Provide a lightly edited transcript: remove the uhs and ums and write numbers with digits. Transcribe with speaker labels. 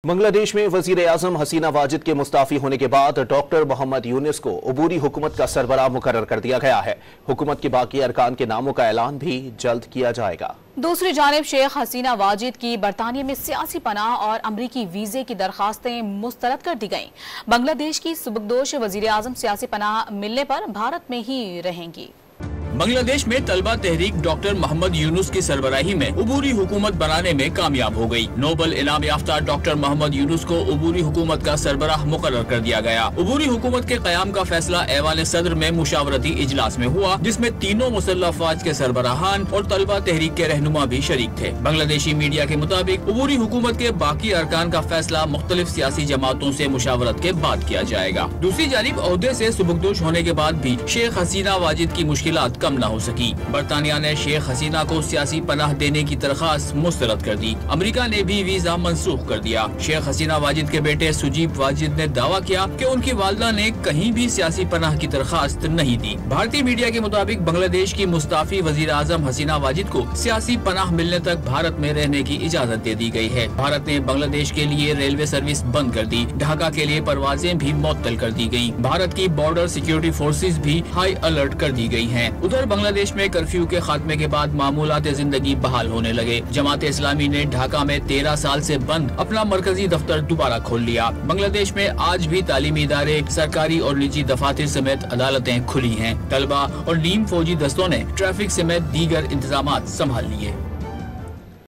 Speaker 1: بنگلہ دیش میں وزیر اعظم حسینہ واجد کے مستعفی ہونے کے بعد ڈاکٹر محمد یونس کو عبوری حکومت کا سربراہ مقرر کر دیا گیا ہے۔ حکومت کے باقی ارکان کے ناموں کا اعلان بھی جلد کیا جائے گا۔
Speaker 2: دوسری جانب شیخ حسینہ واجد کی برطانیہ میں سیاسی پناہ اور امریکی ویزے کی درخواستیں مسترد کر دی گئیں۔ بنگلہ دیش کی سبکدوش وزیر اعظم سیاسی پناہ ملنے پر بھارت میں ہی رہیں گی۔
Speaker 3: بنگلہ دیش میں طلبہ تحریک ڈاکٹر محمد یونس کی سربراہی میں عبوری حکومت بنانے میں کامیاب ہو گئی۔ نوبل انعام یافتہ ڈاکٹر محمد یونس کو عبوری حکومت کا سربراہ مقرر کر دیا گیا۔ عبوری حکومت کے قیام کا فیصلہ ایوان صدر میں مشاورتی اجلاس میں ہوا، جس میں تینوں مسلح افواج کے سربراہان اور طلبہ تحریک کے رہنما بھی شریک تھے۔ بنگلہ دیشی میڈیا کے مطابق عبوری حکومت کے باقی ارکان کا فیصلہ مختلف سیاسی جماعتوں سے مشاورت کے بعد کیا جائے گا۔ دوسری جانب عہدے سے سبکدوش ہونے کے بعد بھی شیخ حسینہ واجد کی مشکلات کم نہ ہو سکی۔ برطانیہ نے شیخ حسینہ کو سیاسی پناہ دینے کی درخواست مسترد کر دی۔ امریکہ نے بھی ویزا منسوخ کر دیا۔ شیخ حسینہ واجد کے بیٹے سجیب واجد نے دعویٰ کیا کہ ان کی والدہ نے کہیں بھی سیاسی پناہ کی درخواست نہیں دی۔ بھارتی میڈیا کے مطابق بنگلہ دیش کی مستعفی وزیر اعظم حسینہ واجد کو سیاسی پناہ ملنے تک بھارت میں رہنے کی اجازت دے دی گئی ہے۔ بھارت نے بنگلہ دیش کے لیے ریلوے سروس بند کر دی۔ ڈھاکہ کے لیے پروازیں بھی معطل کر دی گئی۔ بھارت کی بارڈر سیکیورٹی فورسز بھی ہائی الرٹ کر دی گئی ہیں۔ ادھر بنگلہ دیش میں کرفیو کے خاتمے کے بعد معمولات زندگی بحال ہونے لگے۔ جماعت اسلامی نے ڈھاکہ میں 13 سال سے بند اپنا مرکزی دفتر دوبارہ کھول لیا۔ بنگلہ دیش میں آج بھی تعلیمی ادارے، سرکاری اور نجی دفاتر سمیت عدالتیں کھلی ہیں۔ طلبہ اور نیم فوجی دستوں نے ٹریفک سمیت دیگر انتظامات سنبھال لیے۔